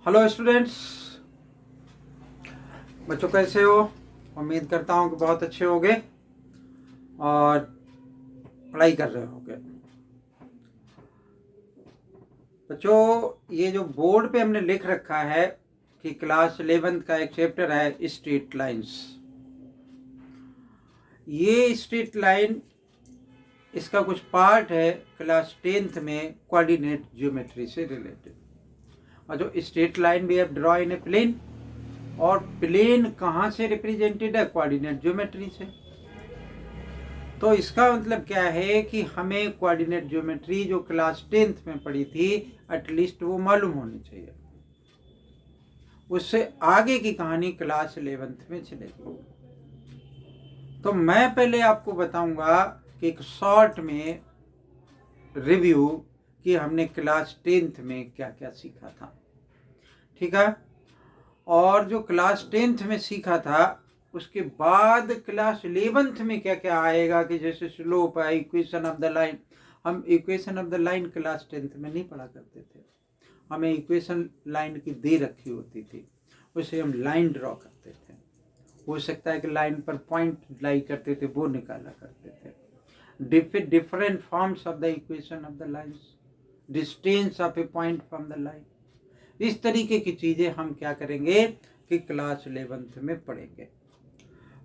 Hello students, बच्चों कैसे हो। उम्मीद करता हूँ कि बहुत अच्छे होंगे और पढ़ाई कर रहे होंगे। बच्चों, ये जो बोर्ड पे हमने लिख रखा है कि क्लास 11th का एक चैप्टर है स्ट्रेट लाइंस। ये स्ट्रेट लाइन इसका कुछ पार्ट है क्लास 10th में कोऑर्डिनेट ज्योमेट्री से रिलेटेड। और जो straight line we have draw in a plane, और प्लेन कहाँ से रिप्रेजेंटेड है? कोऑर्डिनेट ज्योमेट्री से। तो इसका मतलब क्या है कि हमें कोऑर्डिनेट ज्योमेट्री जो क्लास 10th में पढ़ी थी एटलीस्ट वो मालूम होनी चाहिए। उससे आगे की कहानी क्लास 11th में चलेगी। तो मैं पहले आपको बताऊंगा कि एक शॉर्ट में रिव्यू कि हमने क्लास 10th में क्या क्या सीखा था। ठीक है। और जो क्लास 10th में सीखा था उसके बाद क्लास 11th में क्या क्या आएगा, कि जैसे स्लोप है, इक्वेशन ऑफ द लाइन। हम equation of the line class 10th में नहीं पढ़ा करते थे। हमें इक्वेशन लाइन की दे रखी होती थी, उसे हम लाइन ड्रॉ करते थे। हो सकता है कि लाइन पर पॉइंट लाई करते थे, वो निकाला करते थे। Different forms of the equation of the lines, distance of A point from the line. इस तरीके की चीजें हम क्या करेंगे कि क्लास 11th में पढ़ेंगे।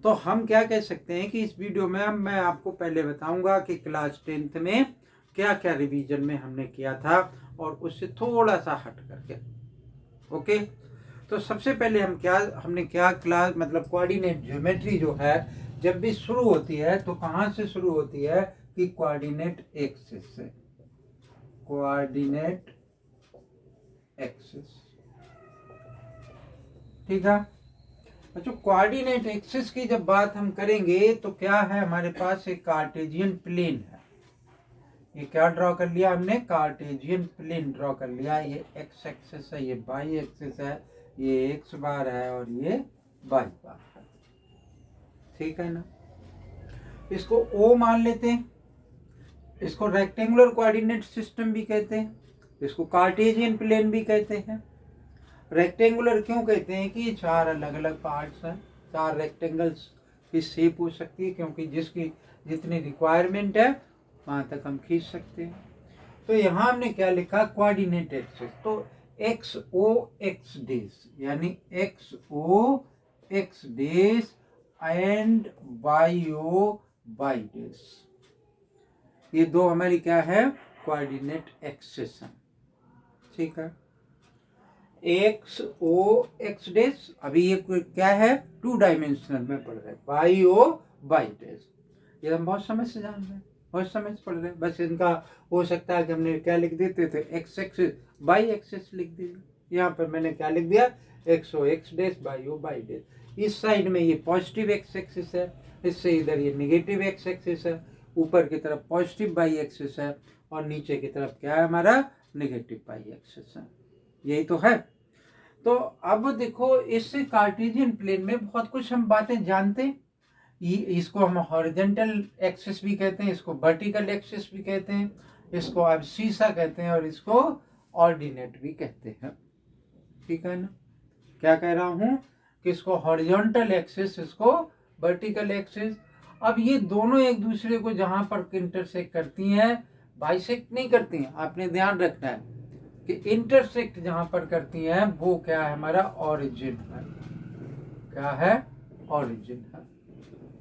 तो हम क्या कह सकते हैं कि इस वीडियो में मैं आपको पहले बताऊंगा कि क्लास 10th में क्या क्या रिवीजन में हमने किया था और उससे थोड़ा सा हट करके। ओके। तो सबसे पहले हमने क्या क्लास मतलब कोऑर्डिनेट ज्योमेट्री जो है जब भी शुरू होती है तो कहां से शुरू होती है कि कोऑर्डिनेट एक्सिस से। कोऑर्डिनेट एक्सिस, ठीक है। अच्छा, कोऑर्डिनेट एक्सिस की जब बात हम करेंगे तो क्या है, हमारे पास एक कार्टेशियन प्लेन है। ये क्या ड्रॉ कर लिया हमने? कार्टेशियन प्लेन ड्रॉ कर लिया। ये एक्स एक्सिस है, ये वाई एक्सिस है, ये एक्स बार है और ये वाई बार है। ठीक है ना। इसको ओ मान लेते हैं। इसको रेक्टेंगुलर कोऑर्डिनेट सिस्टम भी कहते हैं, इसको कार्टेशियन प्लेन भी कहते हैं। रेक्टेंगुलर क्यों कहते हैं कि चार अलग अलग पार्ट्स हैं, चार रेक्टेंगल्स की शेप हो सकती है, क्योंकि जिसकी जितनी रिक्वायरमेंट है वहां तक हम खींच सकते हैं। तो यहाँ हमने क्या लिखा? Coordinate axis. तो एक्स ओ एक्स डेज यानी X O x dash and Y O Y dash, ये दो हमारी क्या है? कोऑर्डिनेट एक्सिस है। ठीक है। एक्स ओ एक्स डेज, अभी ये क्या है? 2 डायमेंशनल में पढ़ रहे हैं, वाई ओ वाई डेज। ये हम बहुत समझ से जान रहे हैं, बहुत समझ पढ़ रहे हैं। बस इनका हो सकता है कि हमने क्या लिख देते थे, एक्स एक्सिस वाई एक्सिस लिख दिया। यहाँ पर मैंने क्या लिख दिया? एक्स ओ एक्स डेज वाई ओ वाई डेज। इस साइड में ये पॉजिटिव एक्स एक्सिस है, इससे इधर ये नेगेटिव एक्स एक्सिस है। ऊपर की तरफ पॉजिटिव वाई एक्सिस है और नीचे की तरफ क्या है हमारा? नेगेटिव वाई एक्सिस है। यही तो है। तो अब देखो, इस कार्टेशियन प्लेन में बहुत कुछ हम बातें जानते हैं। इसको हम हॉरिजॉन्टल एक्सिस भी कहते हैं, इसको वर्टिकल एक्सिस भी कहते हैं, इसको अब सीसा कहते हैं और इसको ऑर्डिनेट भी कहते हैं। ठीक है ना। क्या कह रहा हूं कि इसको हॉरिजॉन्टल एक्सिस, इसको वर्टिकल एक्सिस। अब ये दोनों एक दूसरे को जहां पर इंटरसेक्ट करती हैं, बाइसेक्ट नहीं करती हैं, आपने ध्यान रखना है कि इंटरसेक्ट जहां पर करती हैं वो क्या है? हमारा ऑरिजिन है। क्या है? ऑरिजिन है।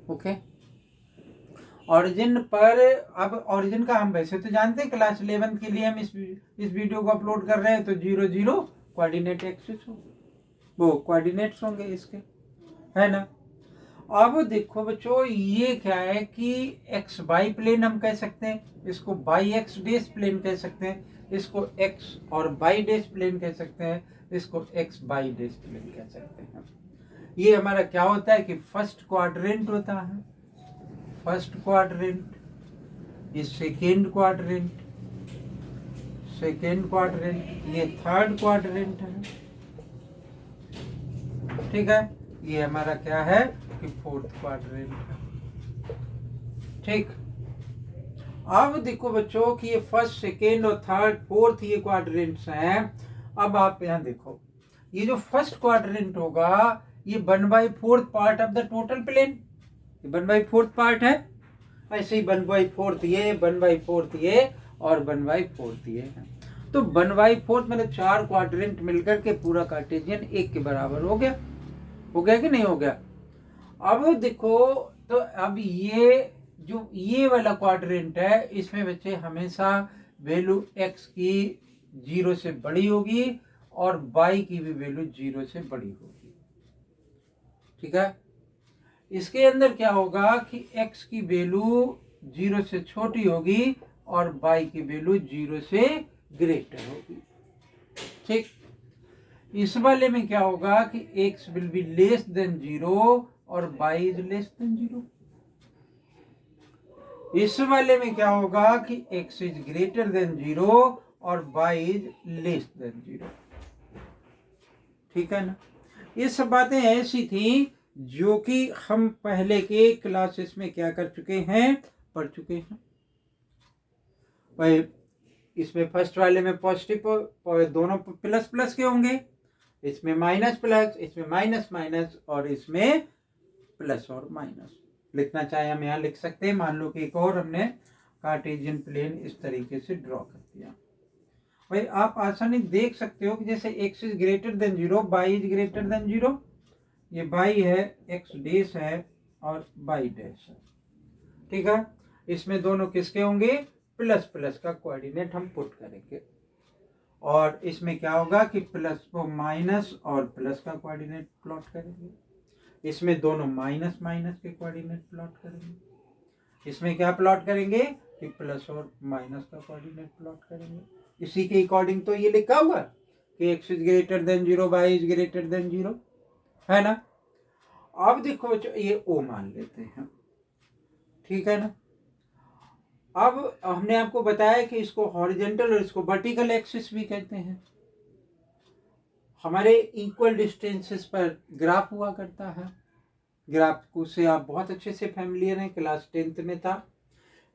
ओके। ऑरिजिन पर, अब ऑरिजिन का हम वैसे तो जानते हैं, क्लास 11 के लिए हम इस वीडियो को अपलोड कर रहे हैं, तो 0 0 कोऑर्डिनेट एक्सिस हो, वो कोऑर्डिनेट्स होंगे इसके, है ना। अब देखो बच्चों, ये क्या है कि एक्स वाई प्लेन हम कह सकते हैं, इसको वाई एक्स डेस प्लेन कह सकते हैं, इसको एक्स और वाई डेस प्लेन कह सकते हैं, इसको एक्स वाई डेस प्लेन कह सकते हैं। ये हमारा क्या होता है कि फर्स्ट क्वाड्रेंट होता है, फर्स्ट क्वाड्रेंट, ये सेकेंड क्वाड्रेंट, सेकेंड क्वाड्रेंट, ये थर्ड क्वाड्रेंट है। ठीक है। ये हमारा क्या है कि फोर्थ क्वाड्रेंट है। ठीक। अब देखो बच्चों कि ये फर्स्ट सेकेंड और थर्ड फोर्थ ये क्वाड्रेंट्स हैं। अब आप यहां देखो, ये जो फर्स्ट क्वाड्रेंट होगा ये 1/4 part of the total plane, 1/4 part है। ऐसे ही 1/4 ये, 1/4 ये और 1/4 ये है। तो 1/4 मतलब 4 क्वाड्रेंट मिलकर के पूरा कार्टेशियन 1 के बराबर हो गया कि नहीं हो गया। अब देखो, तो अब ये जो ये वाला क्वाड्रेंट है इसमें बच्चे हमेशा वैल्यू x की 0 से बड़ी होगी और y की भी वैल्यू 0 से बड़ी होगी। ठीक है, इसके अंदर क्या होगा कि x की वैल्यू 0 से छोटी होगी और y की वैल्यू 0 से ग्रेटर होगी। ठीक, इस वाले में क्या होगा कि x will be less than 0 और y इज लेस देन 0। इस वाले में क्या होगा कि x इज ग्रेटर देन 0 और y इज लेस देन 0। ठीक है ना, ये सब बातें ऐसी थी जो कि हम पहले के क्लासेस में क्या कर चुके हैं, पढ़ चुके हैं। भाई इसमें फर्स्ट वाले में पॉजिटिव दोनों प्लस प्लस के होंगे, इसमें माइनस प्लस, इसमें माइनस माइनस और इसमें प्लस और माइनस। लिखना चाहे हम यहाँ लिख सकते हैं। मान लो कि एक और हमने कार्टेशियन प्लेन इस तरीके से ड्रॉ कर दिया। भाई आप आसानी देख सकते हो कि जैसे x is greater than 0, y is greater than 0, ये y है, x डैश है और y डैश है। ठीक है, इसमें दोनों किसके होंगे, प्लस प्लस का कोऑर्डिनेट हम पुट करेंगे और इसमें क्या होगा कि प्लस को माइनस और प्लस का कोऑर्डिनेट प्लॉट करेंगे। इसमें दोनों माइनस माइनस के कोऑर्डिनेट प्लॉट करेंगे। इसमें क्या प्लॉट करेंगे कि प्लस और माइनस का कोऑर्डिनेट प्लॉट करेंगे। इसी के अकॉर्डिंग तो ये लिखा हुआ कि x is greater than 0, y is greater than 0, है ना। अब देखो ये O मान लेते हैं। ठीक है ना, अब हमने आपको बताया कि इसको हॉरिजॉन्टल और इसको वर्टिकल एक्सिस भी कहते हैं। हमारे इक्वल डिस्टेंसेस पर ग्राफ हुआ करता है। ग्राफ को से आप बहुत अच्छे से फैमिलियर हैं, क्लास 10th में था।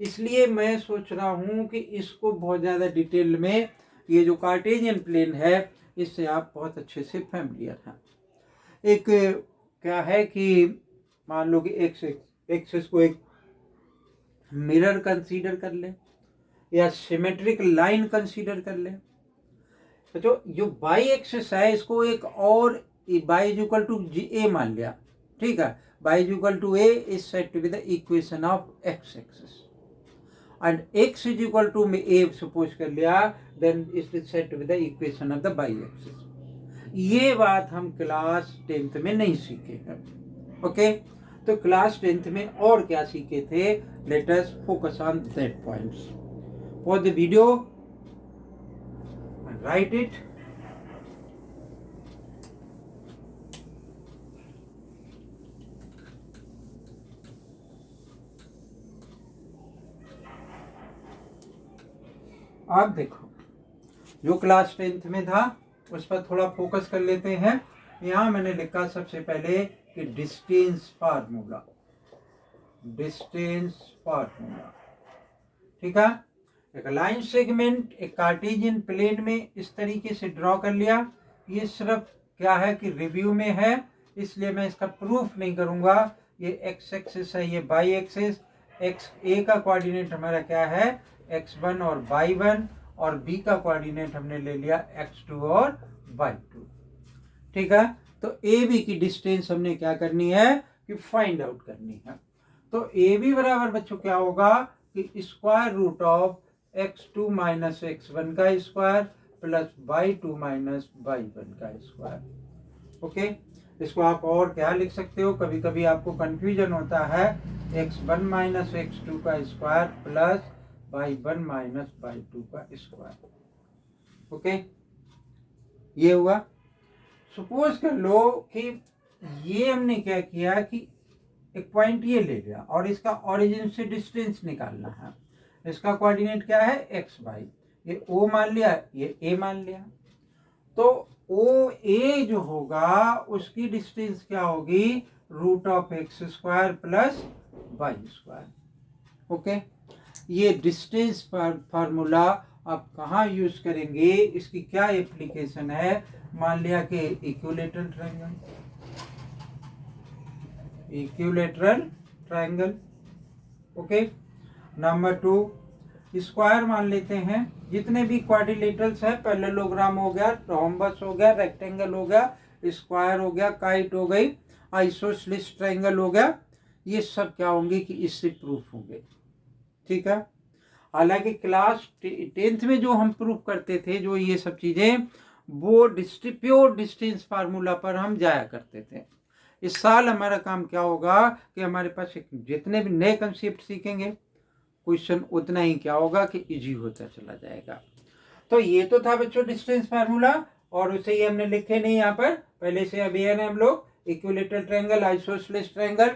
इसलिए मैं सोच रहा हूं कि इसको बहुत ज़्यादा डिटेल में, ये जो कार्टेशियन प्लेन है इससे आप बहुत अच्छे से फैमिलियर हैं। एक क्या है कि मान लो कि एक्सिस को एक मिरर कंसीडर कर ले या सिमेट्रिक लाइन कंसीडर कर ले। तो जो बाई एक्सिस है इसको एक और Y is equal to a मान लिया। ठीक है, Y is equal to a is said to be the equation of X axis and X is equal to में ए सपोज कर लिया, then it is said to be the equation of the Y axis. ये बात हम class 10th में नहीं सीखे हैं। ओके, तो क्लास 10th में और क्या सीखे थे, let us focus on that points for the video and write it. आप देखो जो क्लास 10th में था उस पर थोड़ा फोकस कर लेते हैं। यहाँ मैंने लिखा सबसे पहले कि डिस्टेंस फार्मूला, डिस्टेंस फार्मूला। ठीक है, एक लाइन सेगमेंट एक कार्टेशियन प्लेन में इस तरीके से ड्रॉ कर लिया। ये सिर्फ क्या है कि रिव्यू में है, इसलिए मैं इसका प्रूफ नहीं करूंगा। ये एक्स एक्सिस है, ये बाई एक्सिस। एक्स ए का कोऑर्डिनेट हमारा क्या है, x1 और y1, और b का कोऑर्डिनेट हमने ले लिया x2 और y2। ठीक है, तो ए बी की डिस्टेंस हमने क्या करनी है कि फाइंड आउट करनी है। तो ए बी बराबर बच्चों क्या होगा कि square root of x2 minus x1 का square plus y2 minus y1 का स्क्वायर। ओके, इसको आप और क्या लिख सकते हो, कभी कभी आपको कंफ्यूजन होता है, x1 माइनस x2 का square plus y1 minus y2 का स्क्वायर। ओके, ये हुआ। सपोज कर लो कि ये हमने क्या किया कि एक पॉइंट ये ले लिया और इसका ओरिजिन से डिस्टेंस निकालना है। इसका कोऑर्डिनेट क्या है, एक्स वाई। ये ओ मान लिया, ये ए मान लिया। तो ओ ए जो होगा उसकी डिस्टेंस क्या होगी, root of X square plus Y square. Okay, ये डिस्टेंस फार्मूला आप कहाँ यूज करेंगे, इसकी क्या एप्लीकेशन है, मान लिया कि equilateral triangle, equilateral triangle. Okay. Number 2 square मान लेते हैं। जितने भी क्वाड्रिलेटरल्स है, पैरेललोग्राम हो गया, रोम्बस हो गया, रेक्टेंगल हो गया, स्क्वायर हो गया, काइट हो गई, आइसोसेलेस ट्रायंगल हो गया, ये सब क्या होंगे कि इससे प्रूफ होंगे। ठीक है। हालांकि क्लास 10th में जो हम प्रूफ करते थे, जो ये सब चीजें, वो प्योर डिस्टेंस फार्मूला पर हम जाया करते थे। इस साल हमारा काम क्या होगा कि हमारे पास जितने भी नए कंसेप्ट सीखेंगे, क्वेश्चन उतना ही क्या होगा कि इजी होता चला जाएगा। तो ये तो था बच्चों डिस्टेंस फार्मूला, और उसे ही हमने लिखे नहीं यहाँ पर, पहले से अभी है ना हम लोग, equilateral triangle, isosceles triangle,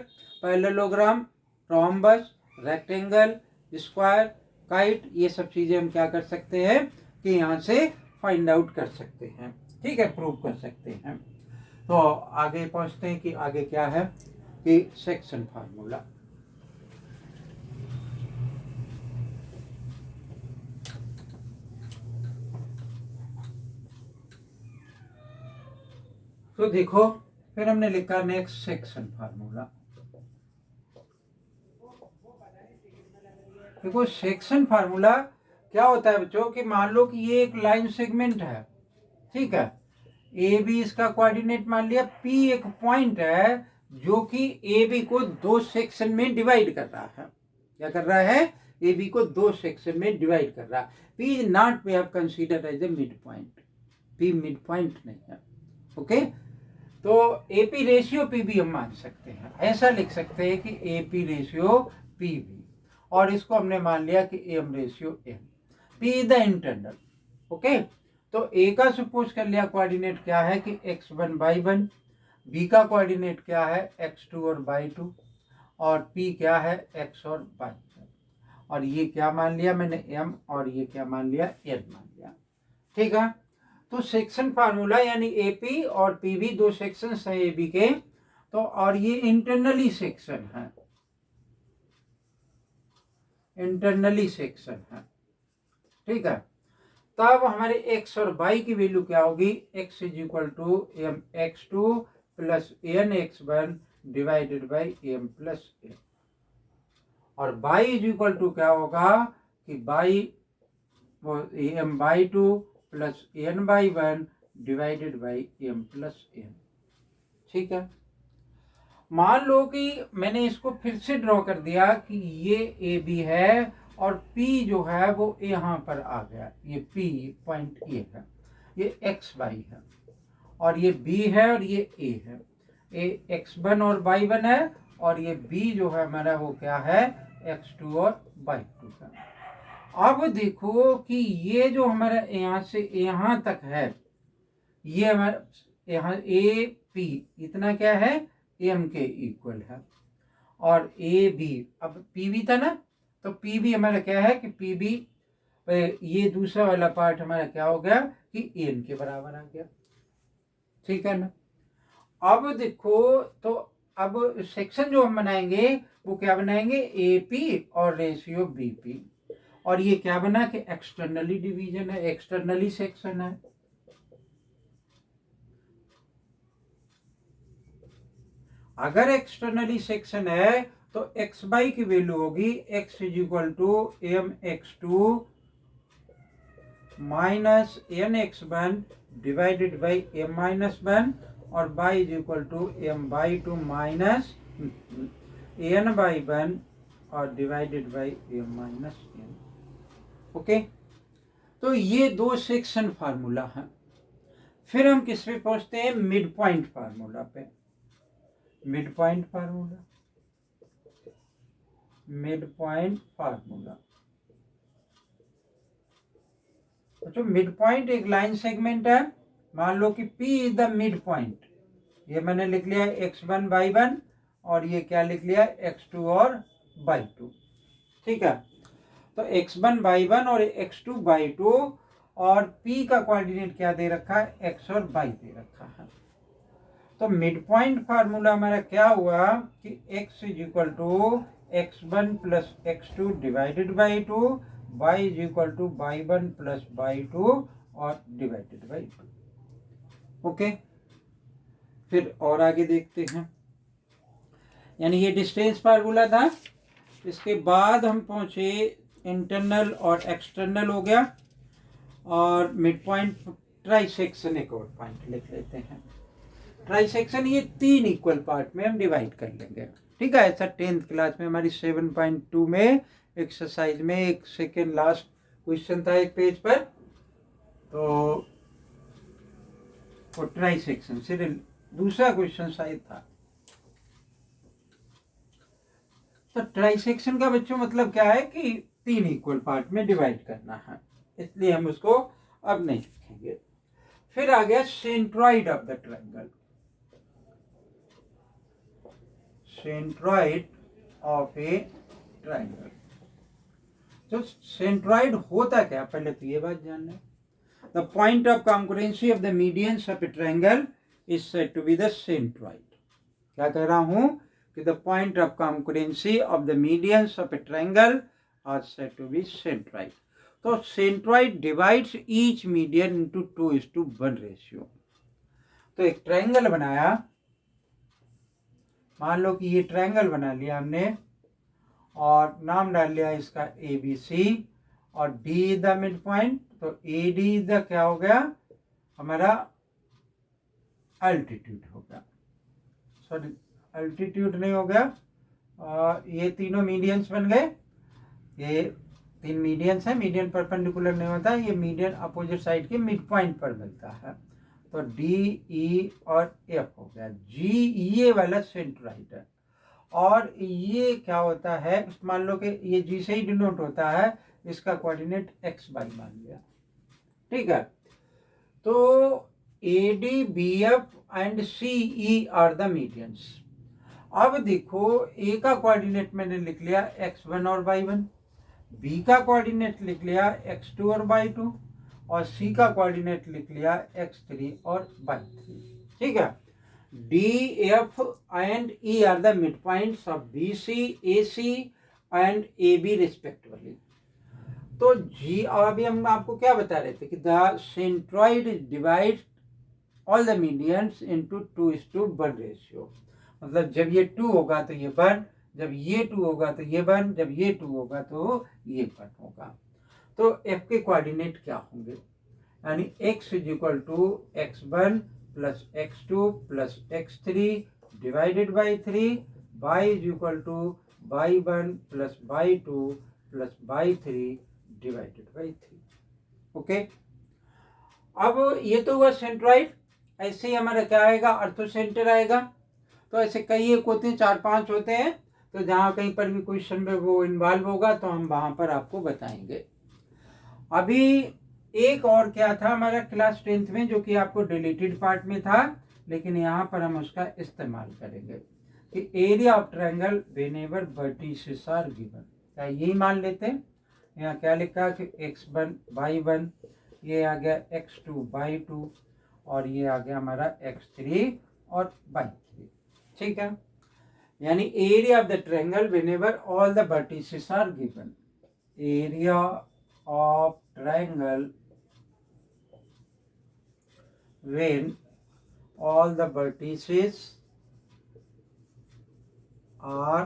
parallelogram, rhombus, rectangle, square, kite, ये सब चीजें हम क्या कर सकते हैं कि यहाँ से फाइंड आउट कर सकते हैं। ठीक है, प्रूव कर सकते हैं। तो आगे पहुंचते हैं कि आगे क्या है कि सेक्शन फार्मूला। तो देखो, फिर हमने लिखा नेक्स्ट सेक्शन फार्मूला। देखो सेक्शन फार्मूला क्या होता है बच्चों कि मान लो कि ये एक लाइन सेगमेंट है। ठीक है, ए बी इसका कोऑर्डिनेट मान लिया, पी एक पॉइंट है जो कि ए बी को दो सेक्शन में डिवाइड कर रहा है। क्या कर रहा है? ए बी को दो सेक्शन में डिवाइड कर रहा है। P is not we have considered as a mid point, P mid point नहीं है। ओके, तो एपी रेशियो पी भी हम मान सकते हैं, ऐसा लिख सकते हैं कि एपी रेशियो पी भी, और इसको हमने मान लिया कि M ratio M, P is the internal. Okay, तो ए का सपोज कर लिया कोऑर्डिनेट क्या है कि x1 बाई 1, बी का कोऑर्डिनेट क्या है x2 और बाई 2, और पी क्या है x और बाई 2, और ये क्या मान लिया मैंने m, और ये क्या मान लिया n मान लिया। ठीक है, तो सेक्शन फार्मूला यानी एपी और पीबी दो सेक्शन हैं एबी के, तो और ये इंटरनली सेक्शन है, इंटरनली सेक्शन है। ठीक है, तब हमारे x और y की वैल्यू क्या होगी? x is equal to M x two plus N x one divided by M plus N, और y इज इक्वल टू क्या होगा कि y वो M by two plus N Y 1 divided by M plus N. ठीक है, मान लो कि मैंने इसको फिर से ड्रॉ कर दिया कि ये ए बी है और पी जो है वो यहाँ पर आ गया, ये पी पॉइंट ए है, ये एक्स वाई है, और ये बी है और ये ए है, ए x1 और y1 है, और ये b जो है हमारा वो क्या है x2 और y2 है। अब देखो कि ये जो हमारा यहाँ से यहाँ तक है, ये हमारा यहाँ ए पी इतना क्या है एम के इक्वल है, और ए बी, अब पी बी था ना, तो पी बी हमारा क्या है कि पी बी, ये दूसरा वाला पार्ट हमारा क्या हो गया कि एन के बराबर आ गया। ठीक है ना। अब देखो, तो अब सेक्शन जो हम बनाएंगे वो क्या बनाएंगे, ए पी और रेशियो बी पी, और ये क्या बना कि एक्सटर्नली डिवीजन है, एक्सटर्नली सेक्शन है। अगर एक्सटर्नली सेक्शन है तो एक्स बाई की वैल्यू होगी x is equal to M x two minus n x one divided by m minus one, और y is equal to m by two minus n by one और divided by m minus n. Okay, तो ये दो section formula है। फिर हम किस पे पहुंचते हैं? मिड पॉइंट फार्मूला पे। Mid point formula, mid point formula. तो मिड पॉइंट एक लाइन सेगमेंट है, मान लो कि P is the mid point, ये मैंने लिख लिया x1 बाई 1, और ये क्या लिख लिया x2 और बाई 2। ठीक है, तो x1 बाई 1 और x2 बाई 2, और P का कोऑर्डिनेट क्या दे रखा है x और y दे रखा है। तो मिड पॉइंट फार्मूला हमारा क्या हुआ कि x is equal to x1 plus x2 divided by 2, y is equal to y1 plus y2 और डिवाइडेड बाई 2। ओके, फिर और आगे देखते हैं। यानी ये डिस्टेंस फार्मूला था। इसके बाद हम पहुंचे इंटरनल और एक्सटर्नल हो गया, और मिड पॉइंट ट्राइसेक्शन एक और पॉइंट लिख लेते हैं। ट्राइसेक्शन ये 3 इक्वल पार्ट में हम डिवाइड कर लेंगे। ठीक है, ऐसा 10th क्लास में हमारी 7.2 में एक्सरसाइज में एक सेकेंड लास्ट क्वेश्चन था एक पेज पर, तो ट्राइसेक्शन से दूसरा क्वेश्चन शायद था। तो ट्राइसेक्शन का बच्चों मतलब क्या है कि 3 इक्वल पार्ट में डिवाइड करना है, इसलिए हम उसको अब नहीं लिखेंगे। फिर आ गया centroid of the triangle. Centroid of a triangle, तो सेंट्रॉइड होता क्या, पहले तो ये बात जान लें। The point of congruency of the medians of a triangle is said to be the centroid. क्या कह रहा हूं कि the point of congruency of the medians of a triangle are said to be centroid. तो centroid divides each median into 2:1 ratio। तो एक triangle बनाया, मान लो कि ये ट्रायंगल बना लिया हमने और नाम डाल लिया इसका ABC, और D is the mid point, तो AD इज द क्या हो गया हमारा अल्टीट्यूड हो गया, सॉरी अल्टीट्यूड नहीं हो गया, ये तीनों मीडियंस बन गए। ये 3 मीडियंस है, मीडियन परपेंडिकुलर नहीं होता, ये मीडियन अपोजिट साइड के मिड पॉइंट पर मिलता है। तो D, E और F हो गया। G ये वाला सेंट्रॉइड है, और ये क्या होता है, मान लो कि ये G से ही डिनोट होता है, इसका कोऑर्डिनेट XY मान लिया। ठीक है, तो AD, BF and CE are the medians. अब देखो A का कोऑर्डिनेट मैंने लिख लिया x1 और y1, B का कोऑर्डिनेट लिख लिया x2 और y2, और C का कोऑर्डिनेट लिख लिया x3 और y3। ठीक है, D, F and E are the mid points of BC, AC and AB respectively. तो G, और अभी हम आपको क्या बता रहे थे कि the centroid divide all the medians into 2:1 ratio. मतलब जब ये 2 होगा तो ये 1, जब ये 2 होगा तो ये 1, जब ये 2 होगा तो ये 1 होगा। तो F के कोऑर्डिनेट क्या होंगे, यानी x is equal to x1 plus x2 plus x3 divided by 3, y is equal to y1 plus y2 plus y3 divided by 3। Okay, अब ये तो हुआ सेंट्रॉइड। ऐसे ही हमारा क्या आएगा, अर्थोसेंटर आएगा। तो ऐसे कई एक होते हैं, 4-5 होते हैं, तो जहाँ कहीं पर भी क्वेश्चन में वो इन्वॉल्व होगा तो हम वहाँ पर आपको बताएंगे। अभी एक और क्या था हमारा क्लास 10th में, जो कि आपको डिलीटेड पार्ट में था, लेकिन यहाँ पर हम उसका इस्तेमाल करेंगे कि area of triangle whenever vertices are given. क्या यही मान लेते हैं, यहाँ क्या लिखा कि x1 y1, ये आ गया x2 y2, और ये आ गया हमारा x3 और y3। ठीक है, यानी area of the triangle whenever all the vertices are given. Area of triangle when all the vertices are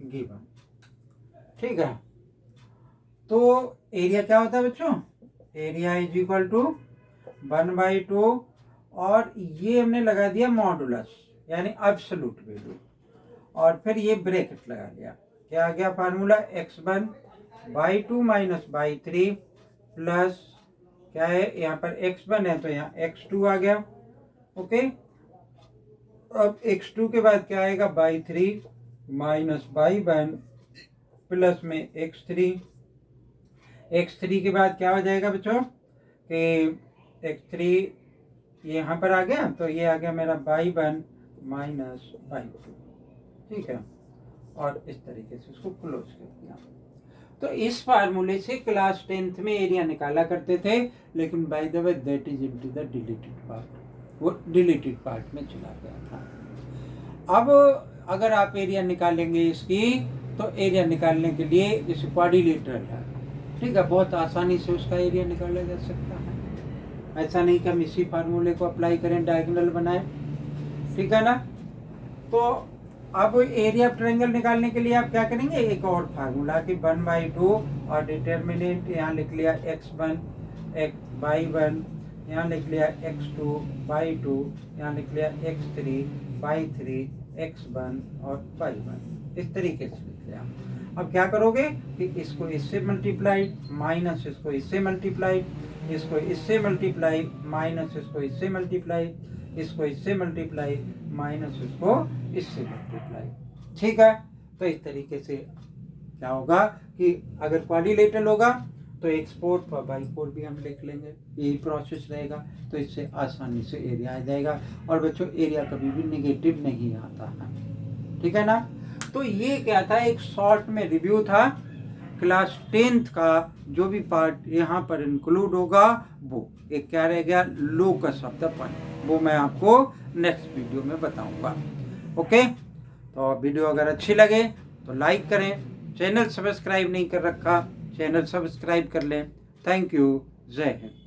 given. ठीक है, तो एरिया क्या होता है बच्चों, एरिया इज इक्वल टू 1/2, और ये हमने लगा दिया मॉडुलस यानी एब्सोल्यूट वैल्यू, और फिर ये ब्रैकेट लगा लिया। क्या आ गया formula, x1/2 minus y3 plus क्या है, यहाँ पर x1 है तो यहाँ x2 आ गया। ओके, अब x2 के बाद क्या आएगा, y3 माइनस y1 प्लस में x3। x3 के बाद क्या हो जाएगा बच्चों कि x3 यहाँ पर आ गया, तो ये आ गया मेरा y1 माइनस y2। ठीक है, और इस तरीके से इसको क्लोज कर दिया। तो इस फार्मूले से क्लास 10th में एरिया निकाला करते थे, लेकिन by the way that is into the deleted part, वो डिलीटेड पार्ट में चला गया था। अब अगर आप एरिया निकालेंगे इसकी, तो एरिया निकालने के लिए जैसे क्वाड्रिलेटरल है, ठीक है, बहुत आसानी से उसका एरिया निकाला जा सकता है। ऐसा नहीं कि हम इसी फार्मूले को अप्लाई करें, डायगोनल बनाए, ठीक है ना। तो अब एरिया ऑफ ट्रायंगल निकालने के लिए आप क्या करेंगे, एक और फार्मूला कि 1/2 और डिटर्मिनेंट यहाँ लिख लिया x1 x/1, यहाँ लिख लिया x2/2, यहाँ लिख लिया x3/3, x1 और y1, इस तरीके से लिख लिया। अब क्या करोगे कि इसको इससे मल्टीप्लाई, माइनस इसको इससे मल्टीप्लाई, इसको इससे मल्टीप्लाई, माइनस इसको इससे मल्टीप्लाई, इसको इससे मल्टीप्लाई, माइनस इसको इससे मल्टीप्लाई, ठीक है। तो इस तरीके से क्या होगा कि अगर क्वाड्रिलेटरल होगा तो x4 पर y4 भी हम लिख लेंगे, यही प्रोसेस रहेगा। तो इससे आसानी से एरिया आ जाएगा। और बच्चों एरिया कभी भी नेगेटिव नहीं आता है, ठीक है ना। तो ये क्या था, एक शॉर्ट में रिव्यू था क्लास 10th का। जो भी पार्ट यहाँ पर इंक्लूड होगा वो एक क्या रह गया, लोकस ऑफ द पॉइंट, वो मैं आपको नेक्स्ट वीडियो में बताऊंगा। ओके, तो वीडियो अगर अच्छी लगे तो लाइक करें, चैनल सब्सक्राइब नहीं कर रखा चैनल सब्सक्राइब कर लें। थैंक यू, जय हिंद।